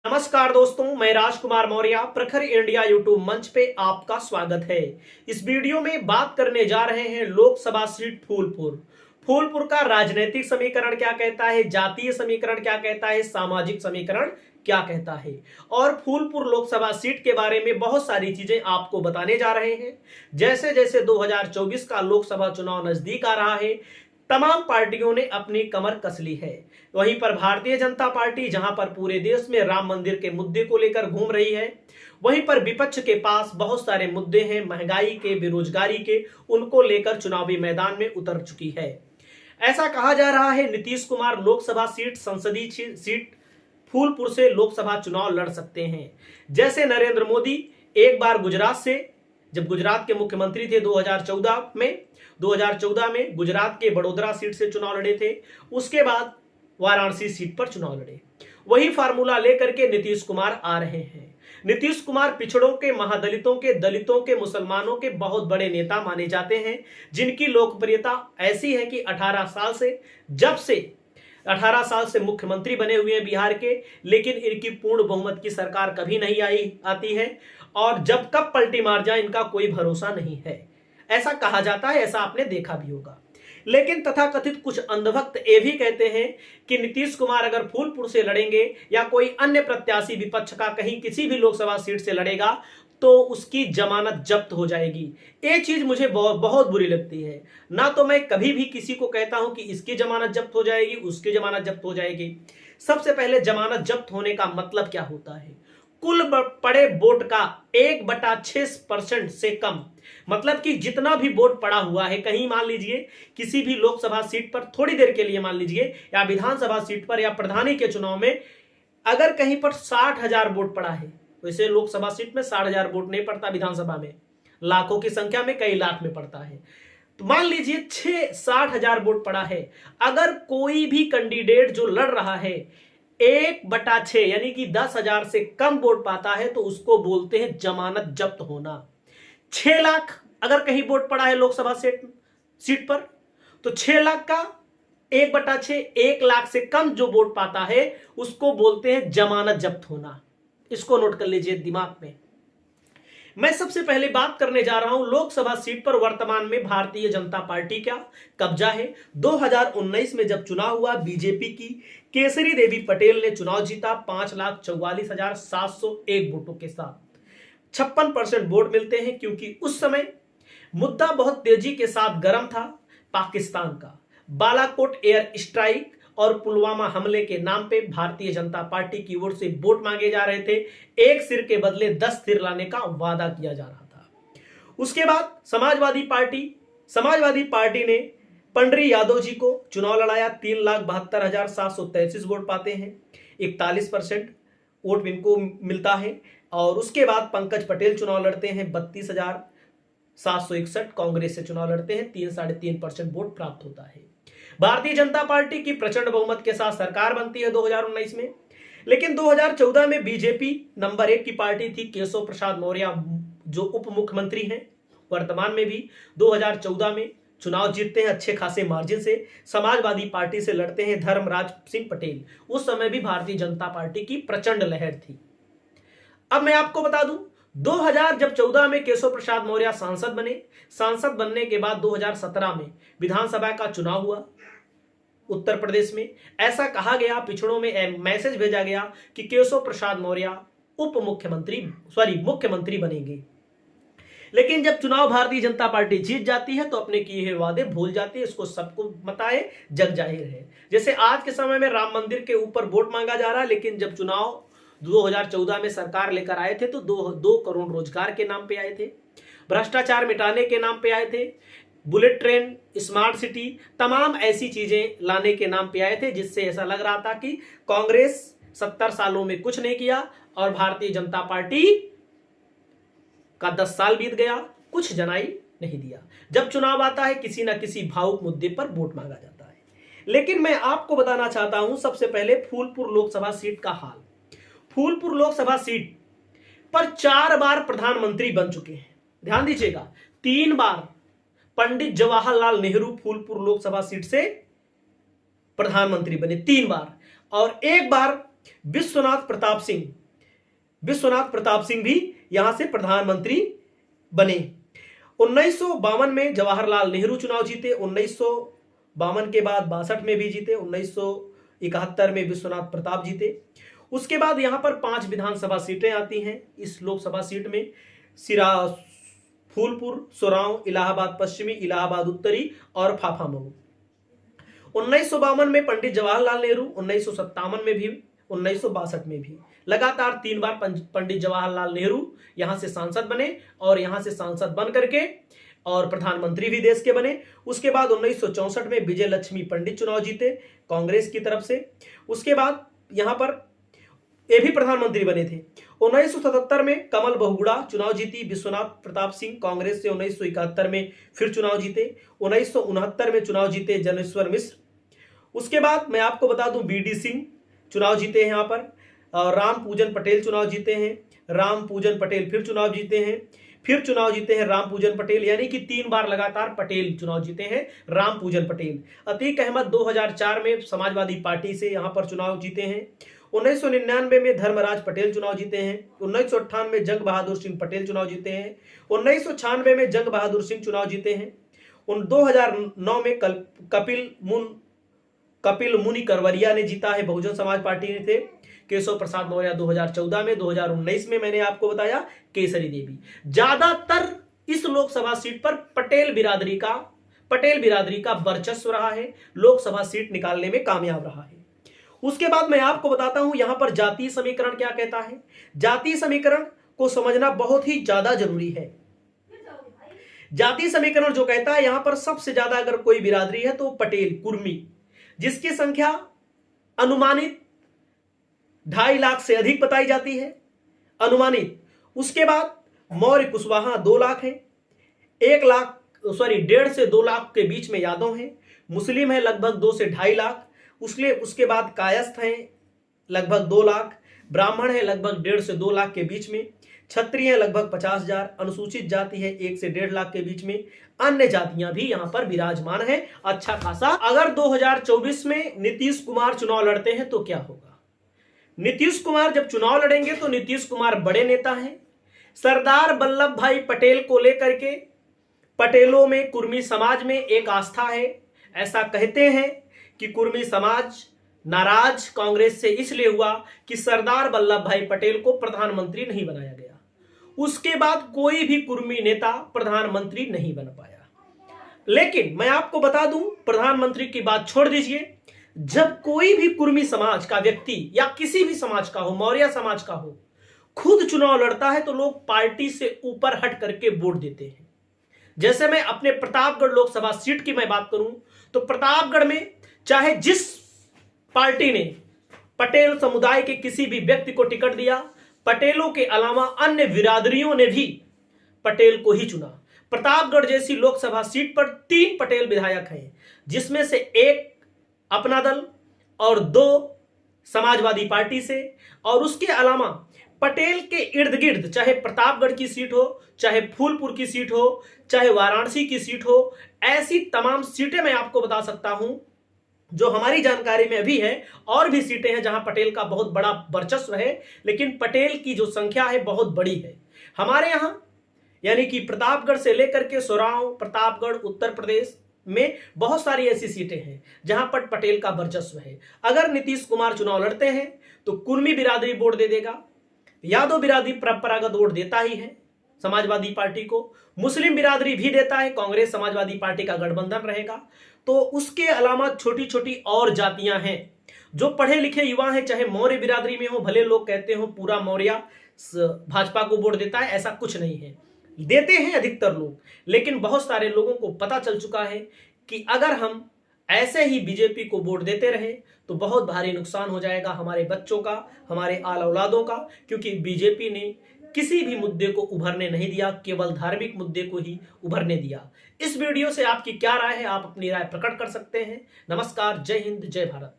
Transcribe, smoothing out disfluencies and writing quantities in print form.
नमस्कार दोस्तों, मैं राजकुमार मौर्य प्रखर इंडिया यूट्यूब मंच पे आपका स्वागत है। इस वीडियो में बात करने जा रहे हैं लोकसभा सीट फूलपुर। फूलपुर का राजनीतिक समीकरण क्या कहता है, जातीय समीकरण क्या कहता है, सामाजिक समीकरण क्या कहता है, और फूलपुर लोकसभा सीट के बारे में बहुत सारी चीजें आपको बताने जा रहे हैं। जैसे जैसे 2024 का लोकसभा चुनाव नजदीक आ रहा है, तमाम पार्टियों ने अपनी कमर कस ली है। वहीं पर भारतीय जनता पार्टी जहां पर पूरे देश में राम मंदिर के मुद्दे को लेकर घूम रही है, वहीं पर विपक्ष के पास बहुत सारे मुद्दे हैं, महंगाई के, बेरोजगारी के, उनको लेकर चुनावी मैदान में उतर चुकी है। ऐसा कहा जा रहा है नीतीश कुमार लोकसभा सीट, संसदीय सीट फूलपुर से लोकसभा चुनाव लड़ सकते हैं। जैसे नरेंद्र मोदी एक बार गुजरात से, जब गुजरात के मुख्यमंत्री थे 2014 में गुजरात के बड़ोदरा सीट से चुनाव लड़े थे, उसके बाद वाराणसी सीट पर चुनाव लड़े। वही फार्मूला लेकर के नीतीश कुमार आ रहे हैं। नीतीश कुमार पिछड़ों के, महादलितों के, दलितों के, मुसलमानों के बहुत बड़े नेता माने जाते हैं, जिनकी लोकप्रियता ऐसी है कि 18 साल से मुख्यमंत्री बने हुए हैं बिहार के, लेकिन इनकी पूर्ण बहुमत की सरकार कभी नहीं आती है, और जब कब पलटी मार जाए इनका कोई भरोसा नहीं है। ऐसा कहा जाता है, ऐसा आपने देखा भी होगा। लेकिन तथाकथित कुछ अंधभक्त ये भी कहते हैं कि नीतीश कुमार अगर फूलपुर से लड़ेंगे या कोई अन्य प्रत्याशी विपक्ष का कहीं किसी भी लोकसभा सीट से लड़ेगा तो उसकी जमानत जब्त हो जाएगी। ये चीज मुझे बहुत बुरी लगती है। ना तो मैं कभी भी किसी को कहता हूं कि इसकी जमानत जब्त हो जाएगी, उसकी जमानत जब्त हो जाएगी। सबसे पहले जमानत जब्त होने का मतलब क्या होता है? कुल पड़े वोट का 1/6% से कम, मतलब कि जितना भी वोट पड़ा हुआ है, कहीं मान लीजिए किसी भी लोकसभा सीट पर थोड़ी देर के लिए मान लीजिए, या विधानसभा सीट पर या प्रधानी के चुनाव में अगर कहीं पर 60,000 वोट पड़ा है, वैसे लोकसभा सीट में 60,000 वोट नहीं पड़ता, विधानसभा में लाखों की संख्या में, कई लाख में पड़ता है। तो मान लीजिए 60,000 वोट पड़ा है, अगर कोई भी कैंडिडेट जो लड़ रहा है 1/6 यानी कि 10,000 से कम वोट पाता है तो उसको बोलते हैं जमानत जब्त होना। 6 लाख अगर कहीं वोट पड़ा है लोकसभा सीट पर, तो 6 लाख का 1/6, 1 लाख से कम जो वोट पाता है उसको बोलते हैं जमानत जब्त होना। इसको नोट कर लीजिए दिमाग में। मैं सबसे पहले बात करने जा रहा हूं लोकसभा सीट पर वर्तमान में भारतीय जनता पार्टी का कब्जा है। 2019 में जब चुनाव हुआ, बीजेपी की केसरी देवी पटेल ने चुनाव जीता 5,44,701 वोटों के साथ। 56% वोट मिलते हैं, क्योंकि उस समय मुद्दा बहुत तेजी के साथ गर्म था। पाकिस्तान का बालाकोट एयर स्ट्राइक और पुलवामा हमले के नाम पे भारतीय जनता पार्टी की ओर से वोट मांगे जा रहे थे। एक सिर के बदले 10 सिर लाने का वादा किया जा रहा था। उसके बाद समाजवादी पार्टी ने पंडरी यादव जी को चुनाव लड़ाया। 3,72,733 वोट पाते हैं, 41% वोट इनको मिलता है। और उसके बाद पंकज पटेल चुनाव लड़ते हैं, 32,761 कांग्रेस से चुनाव लड़ते हैं, 3.5% वोट प्राप्त होता है। भारतीय जनता पार्टी की प्रचंड बहुमत के साथ सरकार बनती है 2019 में। लेकिन 2014 में बीजेपी नंबर 1 की पार्टी थी। केशव प्रसाद मौर्य जो उप मुख्यमंत्री हैं, वर्तमान में भी 2014 में चुनाव जीतते हैं अच्छे खासे मार्जिन से। समाजवादी पार्टी से लड़ते हैं धर्मराज सिंह पटेल। उस समय भी भारतीय जनता पार्टी की प्रचंड लहर थी। अब मैं आपको बता दूं, 2014 में केशव प्रसाद मौर्य सांसद बने। सांसद बनने के बाद 2017 में विधानसभा का चुनाव हुआ उत्तर प्रदेश में। ऐसा कहा गया, पिछड़ों में मैसेज भेजा गया कि केशव प्रसाद मौर्य मुख्यमंत्री बनेंगे। लेकिन जब चुनाव भारतीय जनता पार्टी जीत जाती है तो अपने किए हुए वादे भूल जाती है। इसको सबको पता है, जग जाहिर है। जैसे आज के समय में राम मंदिर के ऊपर वोट मांगा जा रहा है, लेकिन जब चुनाव 2014 में सरकार लेकर आए थे तो 2 करोड़ रोजगार के नाम पे आए थे, भ्रष्टाचार मिटाने के नाम पे आए थे, बुलेट ट्रेन, स्मार्ट सिटी, तमाम ऐसी चीजें लाने के नाम पे आए थे, जिससे ऐसा लग रहा था कि कांग्रेस 70 सालों में कुछ नहीं किया और भारतीय जनता पार्टी का 10 साल बीत गया, कुछ जनाई नहीं दिया। जब चुनाव आता है किसी ना किसी भावुक मुद्दे पर वोट मांगा जाता है। लेकिन मैं आपको बताना चाहता हूं सबसे पहले फूलपुर लोकसभा सीट का हाल। फूलपुर लोकसभा सीट पर 4 बार प्रधानमंत्री बन चुके हैं। ध्यान दीजिएगा, 3 बार पंडित जवाहरलाल नेहरू फूलपुर लोकसभा सीट से प्रधानमंत्री बने, 3 बार, और 1 बार विश्वनाथ प्रताप सिंह भी यहां से प्रधानमंत्री बने। 1952 में जवाहरलाल नेहरू चुनाव जीते, 1952 के बाद 62 में भी जीते, 1971 में विश्वनाथ प्रताप जीते। उसके बाद यहां पर 5 विधानसभा सीटें आती हैं। इस लोकसभा सीट में सिरा, फूलपुर, सोरांव, इलाहाबाद पश्चिमी, इलाहाबाद उत्तरी और फाफामऊ। 1952 में पंडित जवाहरलाल नेहरू, 1957 में भी, 1962 में भी लगातार 3 बार पंडित जवाहरलाल नेहरू यहां से सांसद बने और यहां से सांसद बन करके और प्रधानमंत्री भी देश के बने। उसके बाद 1964 में विजय लक्ष्मी पंडित चुनाव जीते कांग्रेस की तरफ से। उसके बाद यहां पर ये भी प्रधानमंत्री बने थे। 1977 में कमल बहुगुणा चुनाव जीती विश्वनाथ प्रताप सिंह कांग्रेस से। 1971 में फिर चुनाव जीते। 1969 में चुनाव जीते जनेश्वर मिश्र। उसके बाद मैं आपको बता दूं बीडी सिंह चुनाव जीते हैं यहाँ पर। राम पूजन पटेल चुनाव जीते हैं। राम पूजन पटेल फिर चुनाव जीते हैं। फिर चुनाव जीते हैं राम पूजन पटेल, यानी कि 3 बार लगातार पटेल चुनाव जीते हैं राम पूजन पटेल। अतीक अहमद 2004 में समाजवादी पार्टी से यहां पर चुनाव जीते हैं। 1999 में धर्मराज पटेल चुनाव जीते हैं। 1998 में जंग बहादुर सिंह पटेल चुनाव जीते हैं। 1996 में जंग बहादुर सिंह चुनाव जीते हैं। 2009 में कपिल मुनि करवरिया ने जीता है, बहुजन समाज पार्टी ने थे। केशव प्रसाद मौर्य 2014 में, 2019 में मैंने आपको बताया केसरी देवी। ज्यादातर इस लोकसभा सीट पर पटेल बिरादरी का वर्चस्व रहा है, लोकसभा सीट निकालने में कामयाब रहा है। उसके बाद मैं आपको बताता हूं यहां पर जातीय समीकरण क्या कहता है। जातीय समीकरण को समझना बहुत ही ज्यादा जरूरी है। जातीय समीकरण जो कहता है यहां पर सबसे ज्यादा अगर कोई बिरादरी है तो पटेल कुर्मी, जिसकी संख्या अनुमानित 2.5 लाख से अधिक बताई जाती है, अनुमानित। उसके बाद मौर्य कुशवाहा 2 लाख है, 1.5 से 2 लाख के बीच में यादव हैं। मुस्लिम है लगभग 2 से 2.5 लाख। उसके बाद कायस्थ हैं लगभग 2 लाख। ब्राह्मण है लगभग 1.5 से 2 लाख के बीच में। क्षत्रिय लगभग 50,000। अनुसूचित जाति है 1 से 1.5 लाख के बीच में। अन्य जातियां भी यहां पर विराजमान है अच्छा खासा। अगर 2024 में नीतीश कुमार चुनाव लड़ते हैं तो क्या होगा? नीतीश कुमार जब चुनाव लड़ेंगे तो नीतीश कुमार बड़े नेता हैं। सरदार वल्लभ भाई पटेल को लेकर के पटेलों में, कुर्मी समाज में एक आस्था है। ऐसा कहते हैं कि कुर्मी समाज नाराज कांग्रेस से इसलिए हुआ कि सरदार वल्लभ भाई पटेल को प्रधानमंत्री नहीं बनाया गया। उसके बाद कोई भी कुर्मी नेता प्रधानमंत्री नहीं बन पाया। लेकिन मैं आपको बता दूं, प्रधानमंत्री की बात छोड़ दीजिए, जब कोई भी कुर्मी समाज का व्यक्ति या किसी भी समाज का हो, मौर्य समाज का हो, खुद चुनाव लड़ता है तो लोग पार्टी से ऊपर हट करके वोट देते हैं। जैसे मैं अपने प्रतापगढ़ लोकसभा सीट की मैं बात करूं तो प्रतापगढ़ में चाहे जिस पार्टी ने पटेल समुदाय के किसी भी व्यक्ति को टिकट दिया, पटेलों के अलावा अन्य बिरादरियों ने भी पटेल को ही चुना। प्रतापगढ़ जैसी लोकसभा सीट पर 3 पटेल विधायक हैं, जिसमें से 1 अपना दल और 2 समाजवादी पार्टी से। और उसके अलावा पटेल के इर्द गिर्द चाहे प्रतापगढ़ की सीट हो, चाहे फूलपुर की सीट हो, चाहे वाराणसी की सीट हो, ऐसी तमाम सीटें मैं आपको बता सकता हूं जो हमारी जानकारी में अभी है। और भी सीटें हैं जहां पटेल का बहुत बड़ा वर्चस्व है, लेकिन पटेल की जो संख्या है बहुत बड़ी है हमारे यहां। यानी कि प्रतापगढ़ से लेकर के सोरांव, प्रतापगढ़, उत्तर प्रदेश में बहुत सारी ऐसी सीटें हैं जहां पर पटेल का वर्चस्व है। अगर नीतीश कुमार चुनाव लड़ते हैं तो कुर्मी बिरादरी वोट दे देगा, यादव बिरादरी परंपरागत वोट देता ही है समाजवादी पार्टी को, मुस्लिम बिरादरी भी देता है, कांग्रेस समाजवादी पार्टी का गठबंधन रहेगा। तो उसके अलावा छोटी छोटी और जातियां हैं जो पढ़े लिखे युवा हैं, चाहे मौर्य बिरादरी में हो, भले लोग कहते हो पूरा मौर्य भाजपा को वोट देता है, ऐसा कुछ नहीं है, देते हैं अधिकतर लोग। लेकिन बहुत सारे लोगों को पता चल चुका है कि अगर हम ऐसे ही बीजेपी को वोट देते रहे तो बहुत भारी नुकसान हो जाएगा हमारे बच्चों का, हमारे आल औलादों का, क्योंकि बीजेपी ने किसी भी मुद्दे को उभरने नहीं दिया, केवल धार्मिक मुद्दे को ही उभरने दिया। इस वीडियो से आपकी क्या राय है, आप अपनी राय प्रकट कर सकते हैं। नमस्कार, जय हिंद, जय भारत।